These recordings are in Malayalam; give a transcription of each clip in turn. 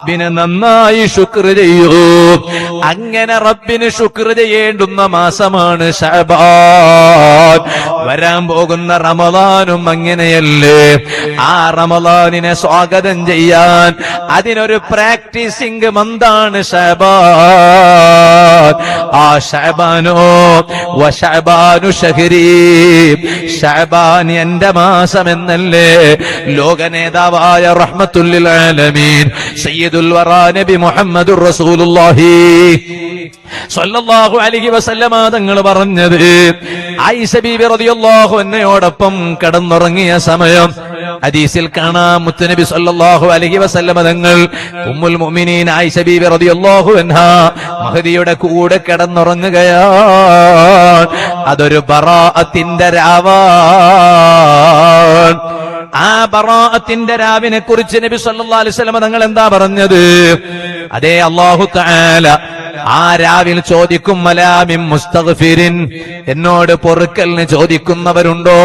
റബ്ബിനെ നന്നായി ശുക്ർ ചെയ്യൂ. അങ്ങനെ റബ്ബിന് ശുക്ർ ചെയ്യേണ്ടുന്ന മാസമാണ് ശഅബാൻ. വരാൻ പോകുന്ന റമളാനും അങ്ങനെയല്ലേ. ആ റമളാനിനെ സ്വാഗതം ചെയ്യാൻ അതിനൊരു പ്രാക്ടീസിംഗ് മന്താണ് ശഅബാൻ. ആ ശഅബാനോ വശഅബാനു ശഹരി, ശഅബാൻ എന്റെ മാസം എന്നല്ലേ ലോക നേതാവായ റഹ്മത്തുൽ ലിൽ ആലമീൻ സയ്യിദുൽ വറാ നബി മുഹമ്മദുർ റസൂലുള്ളാഹി സ്വല്ലല്ലാഹു അലൈഹി വസല്ലമ തങ്ങൾ പറഞ്ഞത്. ആയിഷ ബീബി റളിയല്ലാഹു അൻഹയോടൊപ്പം കിടന്നുറങ്ങിയ സമയം ഹദീസിൽ കാണാം, മുത്തുനബി സ്വല്ലല്ലാഹു അലൈഹി വസല്ലമ തങ്ങൾ ഉമ്മുൽ മുഅ്മിനീൻ ആയിഷ ബീബി റളിയല്ലാഹു അൻഹാ മഹദിയുടെ കൂടെ കിടന്നുറങ്ങുകയാണ്. അതൊരു ബറാഅത്തിന്റെ രാവാണ്. ആ ബറാഅത്തിന്റെ രാവിനെ കുറിച്ച് നബി സല്ലല്ലാഹു അലൈഹി വസല്ലം തങ്ങൾ എന്താ പറഞ്ഞത്? അതേ അല്ലാഹു തആല ആ രാവിൽ ചോദിക്കും, മലാമിൻ മുസ്തഗ്ഫിരിൻ, എന്നോട് പൊറുക്കലിന് ചോദിക്കുന്നവരുണ്ടോ?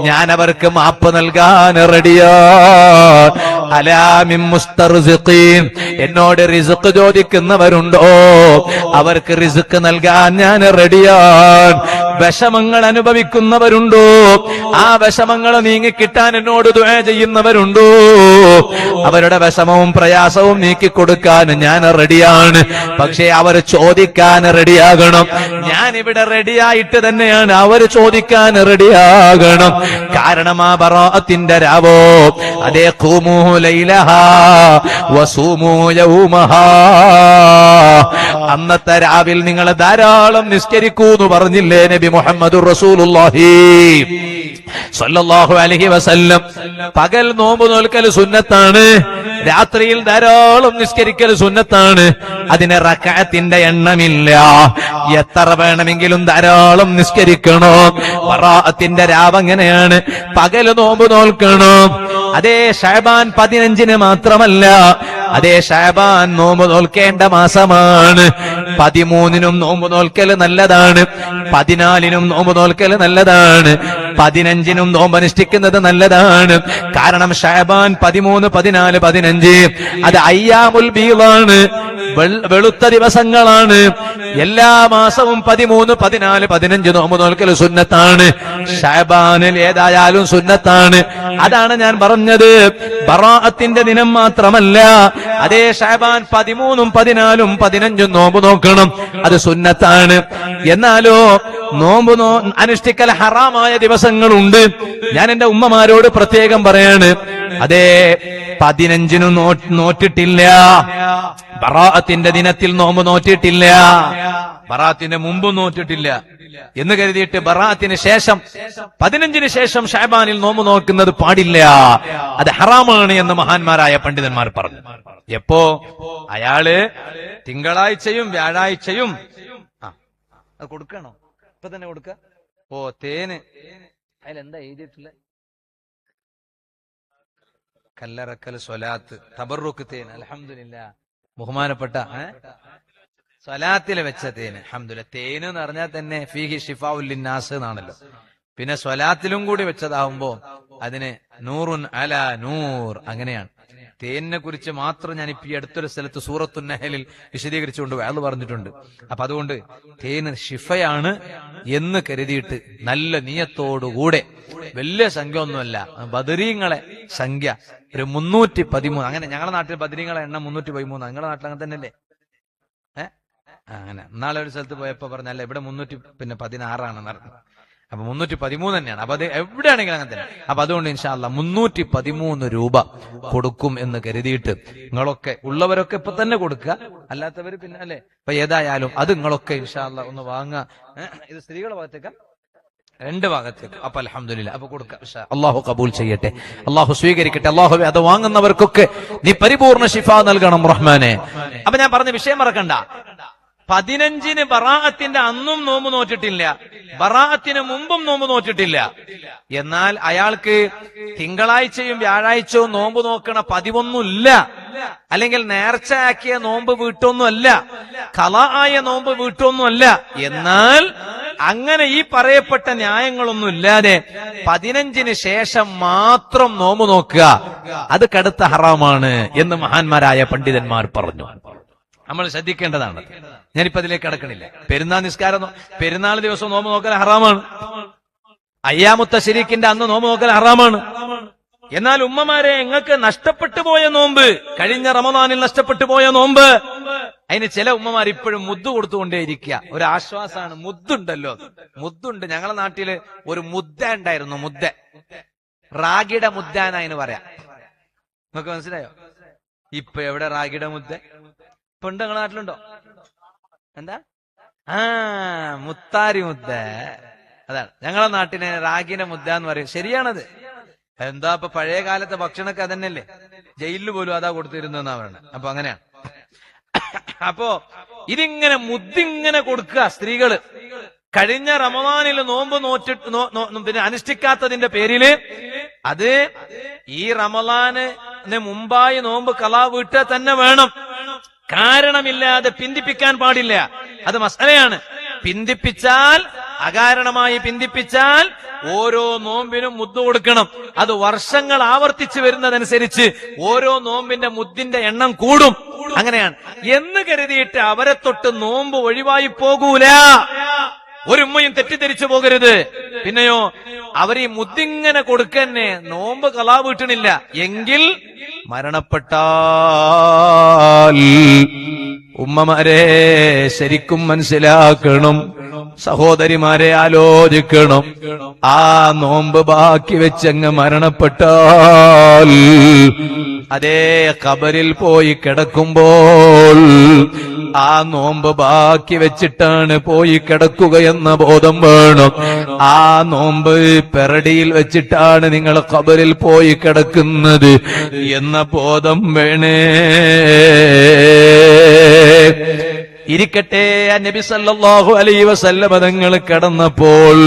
ഞാൻ അവർക്ക് മാപ്പ് നൽകാൻ റെഡിയാണ്. അലാമിൻ മുസ്തർസിഖീൻ, എന്നോട് റിസ്ക് ചോദിക്കുന്നവരുണ്ടോ? അവർക്ക് റിസ്ക് നൽകാൻ ഞാൻ റെഡിയാണ്. വിഷമങ്ങൾ അനുഭവിക്കുന്നവരുണ്ടോ? ആ വിഷമങ്ങൾ നീങ്ങിക്കിട്ടാൻ എന്നോട് ദുആ ചെയ്യുന്നവരുണ്ടോ? അവരുടെ വിഷമവും പ്രയാസവും നീക്കിക്കൊടുക്കാൻ ഞാൻ റെഡിയാണ്. പക്ഷേ അവർ ചോദിക്കാൻ റെഡിയാകണം. ഞാൻ ഇവിടെ റെഡിയായിട്ട് തന്നെയാണ് അവർ ചോദിക്കാൻ റെഡിയാകണം. കാരണം ആ ബറാഅത്തിന്റെ രാവോ, അതേ ഖൂമൂ ലൈലഹാ വസൂമൂ യൗമഹാ, അന്നത്തെ രാവിൽ നിങ്ങൾ ധാരാളം നിസ്കരിക്കൂ എന്ന് പറഞ്ഞില്ലേ നബി മുഹമ്മദുർ റസൂലുള്ളാഹി സ്വല്ലല്ലാഹു അലൈഹി വസല്ലം. പകൽ നോമ്പ് നോൽക്കൽ സുന്നത്താണ്, രാത്രിയിൽ ധാരാളം നിസ്കരിക്കൽ സുന്നത്താണ്. അതിന് റക്അത്തിന്റെ എണ്ണമില്ല. എത്ര വേണമെങ്കിലും ധാരാളം നിസ്കരിക്കണം. ബറാഅത്തിന്റെ രാവ് അങ്ങനെയാണ്. പകൽ നോമ്പ് നോൽക്കണം. അതേ ശഅബാൻ 15 മാത്രമല്ല, അതേ ശഅബാൻ നോമ്പ് നോൽക്കേണ്ട മാസമാണ്. 13 നോമ്പ് നോൽക്കൽ നല്ലതാണ്, 14 നോമ്പ് നോൽക്കൽ നല്ലതാണ്, 15 നോമ്പ് അനുഷ്ഠിക്കുന്നത് നല്ലതാണ്. കാരണം ശഅബാൻ 13, 14, 15 അത് അയ്യാമുൽ ബീളാണ്, വെളുത്ത ദിവസങ്ങളാണ്. എല്ലാ മാസവും 13, 14, 15 നോമ്പ് നോൽക്കൽ സുന്നത്താണ്. ശഅബാനിൽ ഏതായാലും സുന്നത്താണ്. അതാണ് ഞാൻ പറഞ്ഞത്. ബറാഅത്തിന്റെ ദിനം മാത്രമല്ല, അതേ ശഅബാൻ 13, 14, 15 നോമ്പ് നോക്കണം, അത് സുന്നത്താണ്. എന്നാലോ നോമ്പ് അനുഷ്ഠിക്കൽ ഹറാമായ ദിവസങ്ങളുണ്ട്. ഞാൻ എന്റെ ഉമ്മമാരോട് പ്രത്യേകം പറയാണ്, അതേ 15 നോറ്റിട്ടില്ല, ബറാഅത്തിന്റെ ദിനത്തിൽ നോമ്പ് നോറ്റിട്ടില്ല, ബറാഅത്തിന്റെ മുമ്പ് നോറ്റിട്ടില്ല എന്ന് കരുതിയിട്ട് ബറാഅത്തിന് ശേഷം 15 ശേഷം ശഅബാനിൽ നോമ്പ് നോക്കുന്നത് പാടില്ല, അത് ഹറാമാണ് എന്ന് മഹാന്മാരായ പണ്ഡിതന്മാർ പറഞ്ഞു. എപ്പോ അയാള് തിങ്കളാഴ്ചയും വ്യാഴാഴ്ചയും അത് കൊടുക്കണോ? ഇപ്പൊ തന്നെ കൊടുക്ക. ഓ തേന് അതിലെന്താ എഴുതിയിട്ടില്ല? കല്ലറക്കൽ സ്വലാത്ത് തബറുക്ക് തേൻ. അൽഹംദുലില്ലാ, ബഹുമാനപ്പെട്ട സ്വലാത്തിൽ വെച്ച തേന്. അൽഹംദുലില്ലാ, തേന് എന്ന് പറഞ്ഞാൽ തന്നെ ഫീഹി ഷിഫാഉൽ ലിന്നാസ് എന്നാണല്ലോ. പിന്നെ സ്വലാത്തിലും കൂടി വെച്ചതാവുമ്പോ അതിന് നൂറുൻ അലാ നൂർ, അങ്ങനെയാണ്. തേനിനെ കുറിച്ച് മാത്രം ഞാൻ ഇപ്പൊ ഈ അടുത്തൊരു സ്ഥലത്ത് സൂറത്തുൻ നഹലിൽ വിശദീകരിച്ചുകൊണ്ട് വഅദ് പറഞ്ഞിട്ടുണ്ട്. അപ്പൊ അതുകൊണ്ട് തേന് ഷിഫയാണ് എന്ന് കരുതിയിട്ട് നല്ല നിയത്തോടുകൂടെ, വലിയ സംഖ്യ ഒന്നുമല്ല, ബദരീങ്ങളെ സംഖ്യ ഒരു 313. അങ്ങനെ ഞങ്ങളുടെ നാട്ടിൽ ബദരീങ്ങളെ എണ്ണം 313. നിങ്ങളുടെ നാട്ടിൽ അങ്ങനെ തന്നെയല്ലേ? അങ്ങനെ നാളെ ഒരു സ്ഥലത്ത് പോയപ്പോ പറഞ്ഞല്ല ഇവിടെ 316 നടന്നത്. അപ്പൊ 313 തന്നെയാണ്. അപ്പൊ അത് എവിടെയാണെങ്കിലും അങ്ങനെ തന്നെ. അപ്പൊ അതുകൊണ്ട് ഇൻഷാ അല്ലാഹ് 313 രൂപ കൊടുക്കും എന്ന് കരുതിയിട്ട് നിങ്ങളൊക്കെ ഉള്ളവരൊക്കെ ഇപ്പൊ തന്നെ കൊടുക്കുക, അല്ലാത്തവര് പിന്നെ അല്ലെ. അപ്പൊ ഏതായാലും അത് നിങ്ങളൊക്കെ ഇൻഷാ അല്ലാഹ് ഒന്ന് വാങ്ങുക. ഇത് സ്ത്രീകളുടെ ഭാഗത്തേക്ക് 2 ഭാഗത്തേക്ക്. അപ്പൊ അൽഹംദുലില്ലാ, അപ്പൊ കൊടുക്കാം. അല്ലാഹു കബൂൽ ചെയ്യട്ടെ, അല്ലാഹു സ്വീകരിക്കട്ടെ. അല്ലാഹുവേ, അത് വാങ്ങുന്നവർക്കൊക്കെ നീ പരിപൂർണ ശിഫ നൽകണം റഹ്മാനെ. അപ്പൊ ഞാൻ പറഞ്ഞ വിഷയം മറക്കണ്ട. 15 ബറാഅത്തിന്റെ അന്നും നോമ്പ് നോറ്റിട്ടില്ല, ബറാഅത്തിന് മുമ്പും നോമ്പ് നോറ്റിട്ടില്ല. എന്നാൽ അയാൾക്ക് തിങ്കളാഴ്ചയും വ്യാഴാഴ്ചയും നോമ്പ് നോക്കണ പതിവൊന്നുമില്ല, അല്ലെങ്കിൽ നേർച്ചയാക്കിയ നോമ്പ് വീട്ടൊന്നുമല്ല, ഖളാ ആയ നോമ്പ് വീട്ടൊന്നുമല്ല. എന്നാൽ അങ്ങനെ ഈ പറയപ്പെട്ട ന്യായങ്ങളൊന്നും ഇല്ലാതെ 15-ന് ശേഷം മാത്രം നോമ്പ് നോക്കുക, അത് കടുത്ത ഹറാമാണ് എന്ന് മഹാന്മാരായ പണ്ഡിതന്മാർ പറഞ്ഞു. നമ്മൾ ശ്രദ്ധിക്കേണ്ടതാണ്. ഞാനിപ്പോ അതിലേക്ക് കടക്കണില്ല. പെരുന്നാൾ നിസ്കാരം, പെരുന്നാൾ ദിവസം നോമ്പ് നോക്കൽ ഹറാമാണ്. അയ്യാമുത്ത ശരീക്കിന്റെ അന്ന് നോമ്പ് നോക്കൽ ഹറാമാണ്. എന്നാൽ ഉമ്മമാരെ, നിങ്ങൾക്ക് നഷ്ടപ്പെട്ടു പോയ നോമ്പ്, കഴിഞ്ഞ റമദാനിൽ നഷ്ടപ്പെട്ടു പോയ നോമ്പ്, അതിന് ചില ഉമ്മമാർ ഇപ്പോഴും മുദ്ദ് കൊടുത്തുകൊണ്ടേയിരിക്കുക. ഒരു ആശ്വാസമാണ്. മുദ്ദുണ്ടല്ലോ, മുദ്ദുണ്ട്. ഞങ്ങളുടെ നാട്ടില് ഒരു മുദ്ദ ഉണ്ടായിരുന്നു. മുദ്ദ, റാഗിയുടെ മുദ്ദ എന്നതിന് പറയാം. നിങ്ങൾക്ക് മനസ്സിലായോ? ഇപ്പൊ എവിടെ റാഗിയുടെ മുദ്ദ? ഇപ്പൊ ഉണ്ട് നിങ്ങളുടെ നാട്ടിലുണ്ടോ? എന്താ? മുത്താരി മുദ്ദ. അതാണ് ഞങ്ങളുടെ നാട്ടിന് റാഗിയുടെ മുദ്ദ എന്ന് പറയും. ശരിയാണത്. എന്താ ഇപ്പൊ പഴയ കാലത്തെ ഭക്ഷണമൊക്കെ അതന്നെയല്ലേ? ജയിലിൽ പോലും അതാ കൊടുത്തിരുന്നെന്നാ പറയണത്. അപ്പൊ അങ്ങനെയാണ്. അപ്പോ ഇതിങ്ങനെ മുദ്ദിങ്ങനെ കൊടുക്കുക സ്ത്രീകള്. കഴിഞ്ഞ റമദാനിൽ നോമ്പ് പിന്നെ അനുഷ്ഠിക്കാത്തതിന്റെ പേരില് അത് ഈ റമദാനിന് മുമ്പായി നോമ്പ് ഖളാ വീട്ടുക തന്നെ വേണം. കാരണമില്ലാതെ പിന്തിപ്പിക്കാൻ പാടില്ല. അത് മസലയാണ്. പിന്തിപ്പിച്ചാൽ, അകാരണമായി പിന്തിപ്പിച്ചാൽ ഓരോ നോമ്പിനും മുദ്ദ് കൊടുക്കണം. അത് വർഷങ്ങൾ ആവർത്തിച്ചു വരുന്നതനുസരിച്ച് ഓരോ നോമ്പിന്റെ മുദ്ദിന്റെ എണ്ണം കൂടും. അങ്ങനെയാണ് എന്ന് കരുതിയിട്ട് അവരെ തൊട്ട് നോമ്പ് ഒഴിവായി പോകൂല. ഒരു ഉമ്മയും തെറ്റിദ്ധരിച്ചു പോകരുത്. പിന്നെയോ, അവർ ഈ മുദ്ദിങ്ങനെ കൊടുക്കന്നെ നോമ്പ് ഖളാ വീട്ടണില്ല എങ്കിൽ മരണപ്പെട്ടാൽ ഉമ്മമാരെ ശരിക്കും മനസ്സിലാക്കണം, സഹോദരിമാരെ ആലോചിക്കണം. ആ നോമ്പ് ബാക്കി വെച്ചങ്ങ് മരണപ്പെട്ടാൽ അതേ ഖബറിൽ പോയി കിടക്കുമ്പോൾ ആ നോമ്പ് ബാക്കി വെച്ചിട്ടാണ് പോയി കിടക്കുകയെന്ന ബോധം വേണം. ആ നോമ്പ് പെരടിയിൽ വെച്ചിട്ടാണ് നിങ്ങൾ ഖബറിൽ പോയി കിടക്കുന്നത് എന്ന ബോധം വേണേ. ഇരിക്കട്ടെ, നബി സല്ലല്ലാഹു അലൈഹി വസല്ലം തങ്ങൾ കിടന്നപ്പോൾ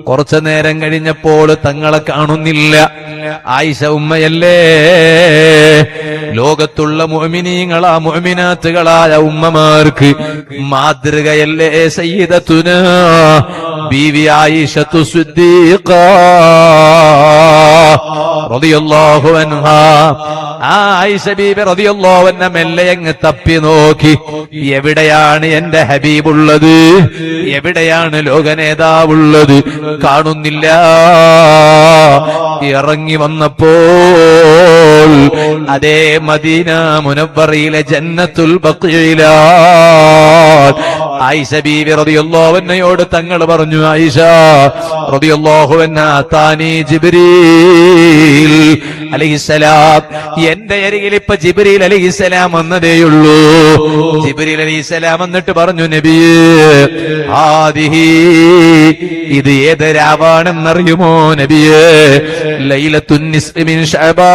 കുറച്ചു നേരം കഴിഞ്ഞപ്പോൾ തങ്ങളെ കാണുന്നില്ല. ആയിഷ ഉമ്മയല്ലേ, ലോകത്തുള്ള മുഅ്മിനീങ്ങളാ മുഅ്മിനാത്തുകളായ ഉമ്മമാർക്ക് മാതൃകയല്ലേ സയ്യിദത്തുനാ ബീവി ആയിഷത്തു സിദ്ദീഖ റളിയല്ലാഹു അൻഹാ. ആയിഷ ബീബി റളിയല്ലാഹു അൻഹ മെല്ലെ അങ്ങ് തപ്പി നോക്കി, എവിടെയാണ് എന്റെ ഹബീബുള്ളത്, എവിടെയാണ് ലോകനേതാവുള്ളത്? കാണുന്നില്ല. ഇറങ്ങി വന്നപ്പോൾ അതേ മദീന മുനവ്വറയിലെ ജന്നത്തുൽ ബഖീയിലാണ്. ആയിഷ ബീവി റളിയല്ലാഹു അൻഹയോട് തങ്ങൾ പറഞ്ഞു, ആയിഷ റളിയല്ലാഹു അൻഹ, താനി ജിബ്രീൽ അലൈഹിസ്സലാം, എന്റെ അരികിൽ ഇപ്പൊ ജിബ്രീൽ അലൈഹിസ്സലാം വന്നതേയുള്ളൂ. ജിബ്രീൽ അലൈഹിസ്സലാം വന്നിട്ട് പറഞ്ഞു, നബിയേ ആദിഹി, ഇത് ഏത് രാവാണെന്നറിയുമോ നബിയേ? ലൈലത്തുൻ നിസ്ഫി മിൻ ശഅബാൻ,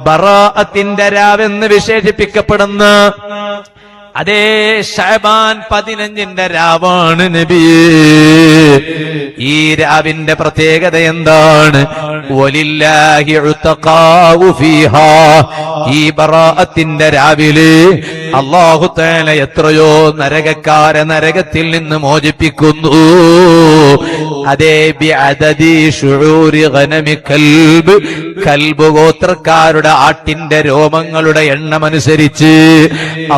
ബറാഅത്തിന്റെ രാവെന്ന് വിശേഷിപ്പിക്കപ്പെടുന്ന അതേ ശഅബാൻ 15ന്റെ രാവാണ് നബിയേ. ഈ രാവിന്റെ പ്രത്യേകത എന്താണ്? വലില്ലാഹി ഉതഖാഉ ഫീഹാ, ഈ ബറാഅത്തിന്റെ രാവിലെ അല്ലാഹു തആല എത്രയോ നരകക്കാരെ നരകത്തിൽ നിന്ന് മോചിപ്പിക്കുന്നു. അതേ ബിഅദദി ശുഊരി ഗനമി കൽബ്, കൽബ് ഗോത്രക്കാരുടെ ആട്ടിന്റെ രോമങ്ങളുടെ എണ്ണമനുസരിച്ച്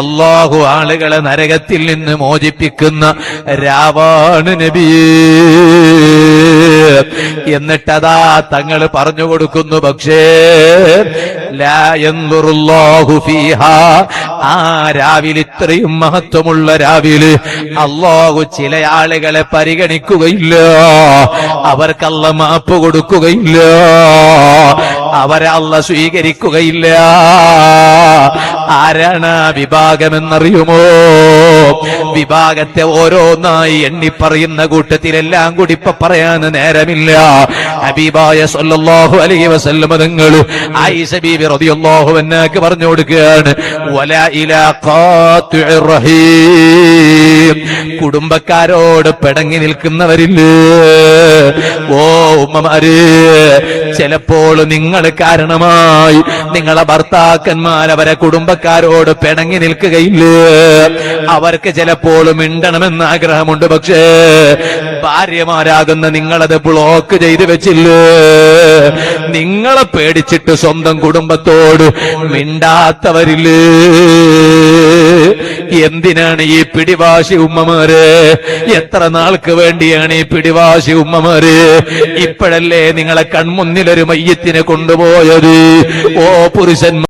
അല്ലാഹു ആളുകളെ നരകത്തിൽ നിന്ന് മോചിപ്പിക്കുന്ന രാവാണ് നബിയേ. എന്നിട്ടതാ തങ്ങൾ പറഞ്ഞു കൊടുക്കുന്നു, പക്ഷേ ലാ യൻദുറുല്ലാഹു ഫീഹാ, ആ രാവിലെ, ഇത്രയും മഹത്വമുള്ള രാവിലെ അല്ലാഹു ചില ആളുകളെ പരിഗണിക്കുകയില്ല, അവർക്ക് അല്ലാഹു മാപ്പ് കൊടുക്കുകയില്ല, അവരെ അല്ലാഹു സ്വീകരിക്കുകയില്ല. ആരാണ് ആ വിഭാഗമെന്നറിയുമോ? വിഭാഗത്തെ ഓരോന്നായി എണ്ണിപ്പറയുന്ന കൂട്ടത്തിലെല്ലാം കൂടി ഇപ്പൊ പറയാൻ നേരം വിവരമില്ല. ഹബീബായ സല്ലല്ലാഹു അലൈഹി വസല്ലം തങ്ങൾ ആയിഷ ബീബി റളിയല്ലാഹു അൻഹാക്ക് പറഞ്ഞു കൊടുക്കുകയാണ്, വലാ ഇലാ ഖാത്തിഉർ റഹീം, കുടുംബക്കാരോട് പിണങ്ങി നിൽക്കുന്നവരില്ലേ? ഓ ഉമ്മമാര്, ചിലപ്പോൾ നിങ്ങൾ കാരണമായി നിങ്ങളെ ഭർത്താക്കന്മാർ അവരെ കുടുംബക്കാരോട് പിണങ്ങി നിൽക്കുകയില്ലേ? അവർക്ക് ചിലപ്പോൾ മിണ്ടണമെന്ന് ആഗ്രഹമുണ്ട്, പക്ഷേ ഭാര്യമാരാകുന്ന നിങ്ങളത് ബ്ലോക്ക് ചെയ്ത് വെച്ചില്ലേ? നിങ്ങളെ പേടിച്ചിട്ട് സ്വന്തം കുടുംബത്തോട് മിണ്ടാത്തവരില്ലേ? എന്തിനാണ് ഈ പിടിവാശി ഉമ്മമാര്? എത്ര നാൾക്ക് വേണ്ടിയാണ് ഈ പിടിവാശി ഉമ്മമാര്? ഇപ്പോഴല്ലേ നിങ്ങളെ കൺമുന്നിലൊരു മയ്യത്തിനെ കൊണ്ടുപോയത്? ഓ പുരുഷന്മാർ,